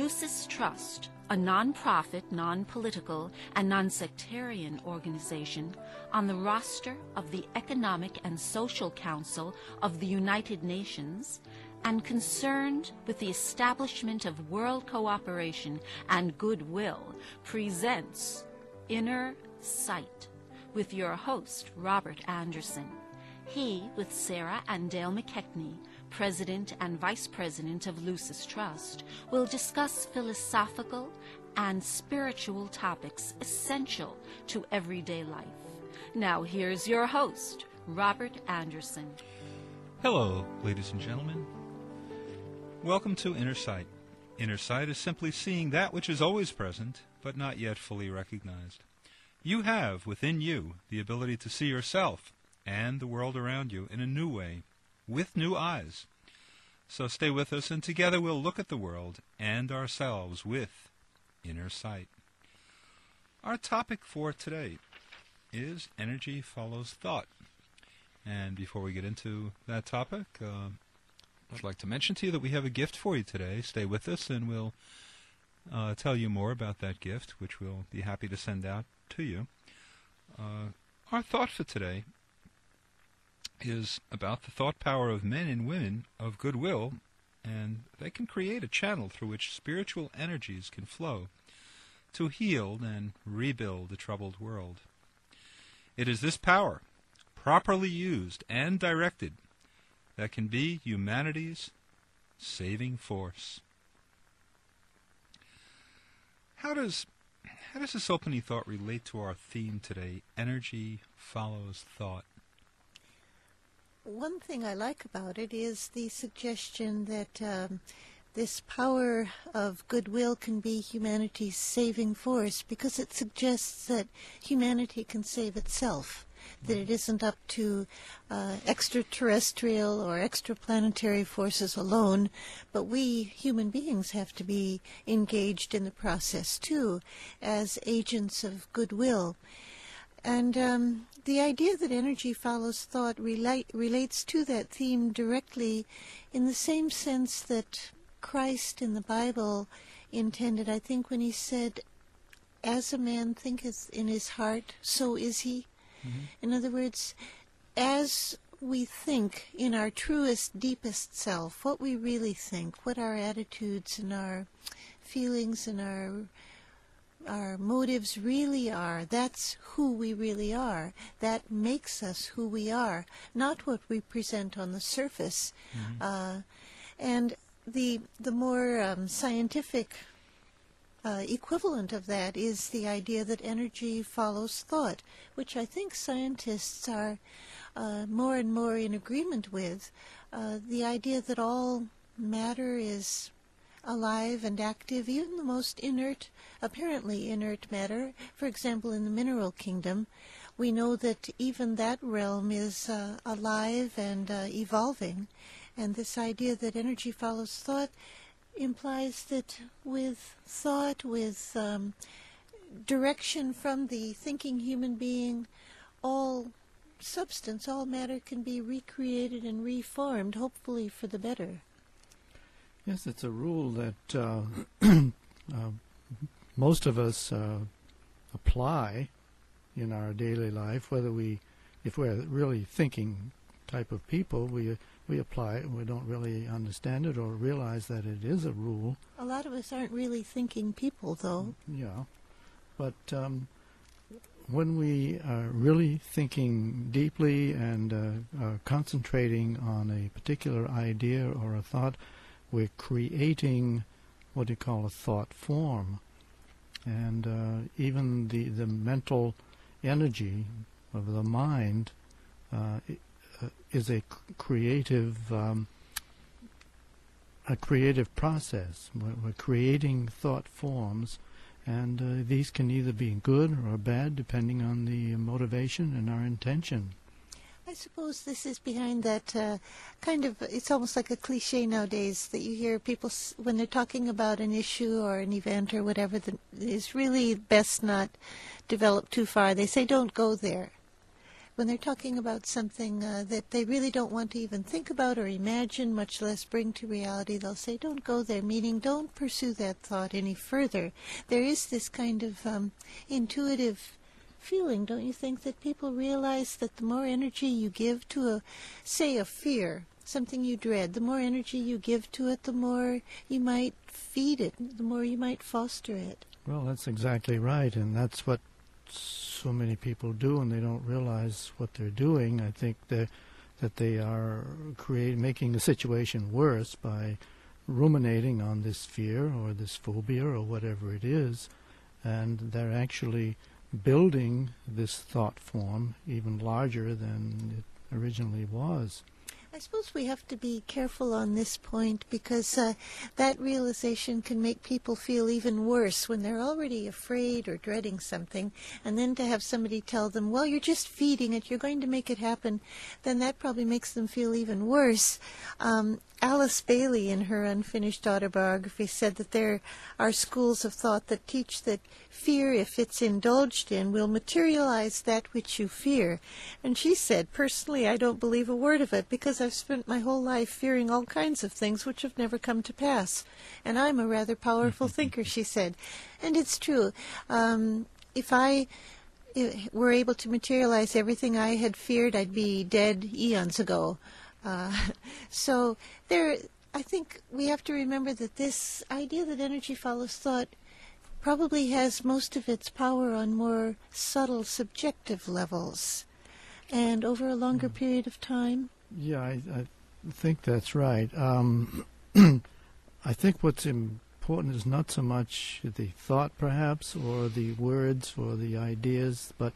Lucis Trust, a non-profit, non-political, and non-sectarian organization on the roster of the Economic and Social Council of the United Nations, and concerned with the establishment of world cooperation and goodwill, presents Inner Sight with your host, Robert Anderson. He, with Sarah and Dale McKechnie, President and Vice President of Lucis Trust, will discuss philosophical and spiritual topics essential to everyday life. Now here's your host, Robert Anderson. Hello, ladies and gentlemen. Welcome to Inner Sight. Inner Sight is simply seeing that which is always present, but not yet fully recognized. You have within you the ability to see yourself and the world around you in a new way, with new eyes. So stay with us, and together we'll look at the world and ourselves with inner sight. Our topic for today is energy follows thought. And before we get into that topic, I'd like to mention to you that we have a gift for you today. Stay with us, and we'll tell you more about that gift, which we'll be happy to send out to you. Our thought for today is about the thought power of men and women of goodwill, and they can create a channel through which spiritual energies can flow to heal and rebuild the troubled world. It is this power, properly used and directed, that can be humanity's saving force. How does this opening thought relate to our theme today, energy follows thought? One thing I like about it is the suggestion that this power of goodwill can be humanity's saving force, because it suggests that humanity can save itself, that it isn't up to extraterrestrial or extraplanetary forces alone, but we human beings have to be engaged in the process too, as agents of goodwill. And the idea that energy follows thought relates to that theme directly, in the same sense that Christ in the Bible intended, I think, when he said, "As a man thinketh in his heart, so is he." Mm-hmm. In other words, as we think in our truest, deepest self, what we really think, what our attitudes and our feelings and our motives really are, that's who we really are. That makes us who we are, not what we present on the surface. Mm-hmm. And the more scientific equivalent of that is the idea that energy follows thought, which I think scientists are more and more in agreement with. The idea that all matter is alive and active, even the most inert, apparently inert matter. For example, in the mineral kingdom, we know that even that realm is alive and evolving. And this idea that energy follows thought implies that with thought, with direction from the thinking human being, all substance, all matter can be recreated and reformed, hopefully for the better. Yes, it's a rule that most of us apply in our daily life. If we're really thinking type of people, we apply it and we don't really understand it or realize that it is a rule. A lot of us aren't really thinking people, though. Yeah, but when we are really thinking deeply and concentrating on a particular idea or a thought, we're creating what you call a thought form. And even the mental energy of the mind is a creative process. We're creating thought forms, and these can either be good or bad depending on the motivation and our intention. I suppose this is behind that kind of, it's almost like a cliche nowadays that you hear people, when they're talking about an issue or an event or whatever that is really best not developed too far, they say, don't go there. when they're talking about something that they really don't want to even think about or imagine, much less bring to reality, they'll say, don't go there, meaning don't pursue that thought any further. There is this kind of intuitive feeling, don't you think, that people realize that the more energy you give to a fear, something you dread, the more energy you give to it, the more you might feed it, the more you might foster it. Well, that's exactly right, and that's what so many people do, and they don't realize what they're doing. I think that they are making the situation worse by ruminating on this fear or this phobia or whatever it is, and they're actually building this thought form even larger than it originally was. I suppose we have to be careful on this point because that realization can make people feel even worse when they're already afraid or dreading something, and then to have somebody tell them, well, you're just feeding it, you're going to make it happen, then that probably makes them feel even worse. Alice Bailey, in her unfinished autobiography, said that there are schools of thought that teach that fear, if it's indulged in, will materialize that which you fear. And she said, personally, I don't believe a word of it, because I've spent my whole life fearing all kinds of things which have never come to pass. And I'm a rather powerful thinker, she said. And it's true. If I were able to materialize everything I had feared, I'd be dead eons ago. So I think we have to remember that this idea that energy follows thought probably has most of its power on more subtle, subjective levels, and over a longer period of time. Yeah, I think that's right. I think what's important is not so much the thought, perhaps, or the words or the ideas, but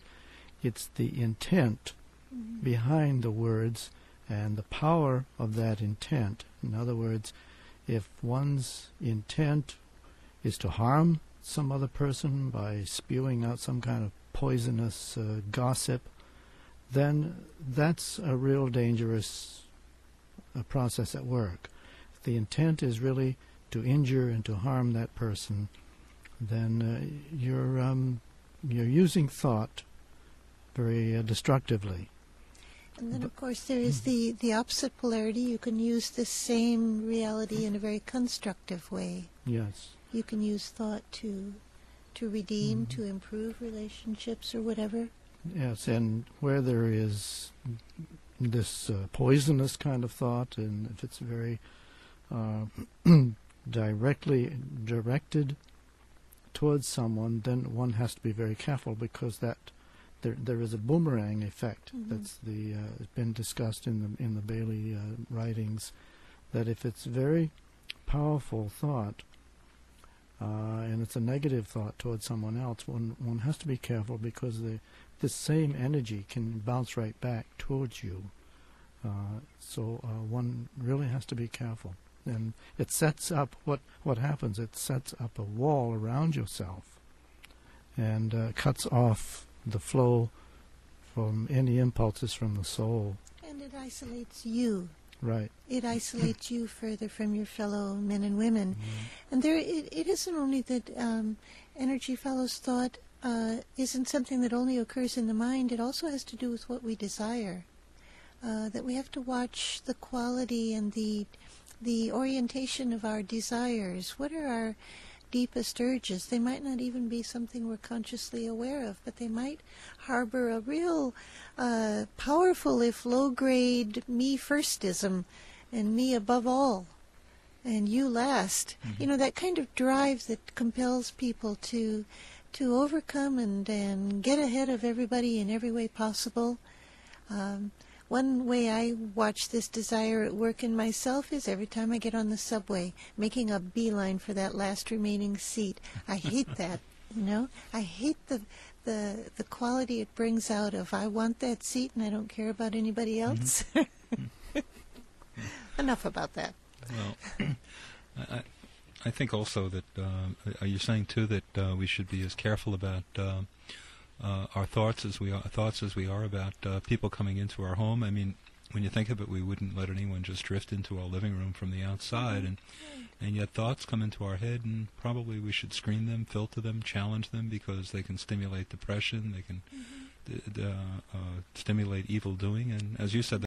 it's the intent behind the words and the power of that intent. In other words, if one's intent is to harm some other person by spewing out some kind of poisonous gossip, then that's a real dangerous process at work. If the intent is really to injure and to harm that person, then you're using thought very destructively. And then, of course, there is the opposite polarity. You can use the same reality in a very constructive way. Yes. You can use thought to redeem, to improve relationships or whatever. Yes, and where there is this poisonous kind of thought, and if it's very directly directed towards someone, then one has to be very careful, because that there is a boomerang effect. That's been discussed in the Bailey writings, that if it's very powerful thought and it's a negative thought towards someone else, one has to be careful, because this same energy can bounce right back towards you. So one really has to be careful. And it sets up, what happens, it sets up a wall around yourself and cuts off the flow from any impulses from the soul. And it isolates you. Right. It isolates you further from your fellow men and women. And it isn't only that energy follows thought isn't something that only occurs in the mind. It also has to do with what we desire. That we have to watch the quality and the orientation of our desires. What are our deepest urges? They might not even be something we're consciously aware of, but they might harbor a real powerful, if low-grade, me-firstism, and me above all, and you last. You know, that kind of drive that compels people to overcome and get ahead of everybody in every way possible. One way I watch this desire at work in myself is every time I get on the subway, making a beeline for that last remaining seat. I hate that, you know. I hate the quality it brings out of, I want that seat and I don't care about anybody else. Enough about that. Well, I think also that, are you saying too that we should be as careful about our thoughts as we are about people coming into our home? I mean, when you think of it, we wouldn't let anyone just drift into our living room from the outside, and yet thoughts come into our head, and probably we should screen them, filter them, challenge them, because they can stimulate depression, stimulate evil doing, and as you said,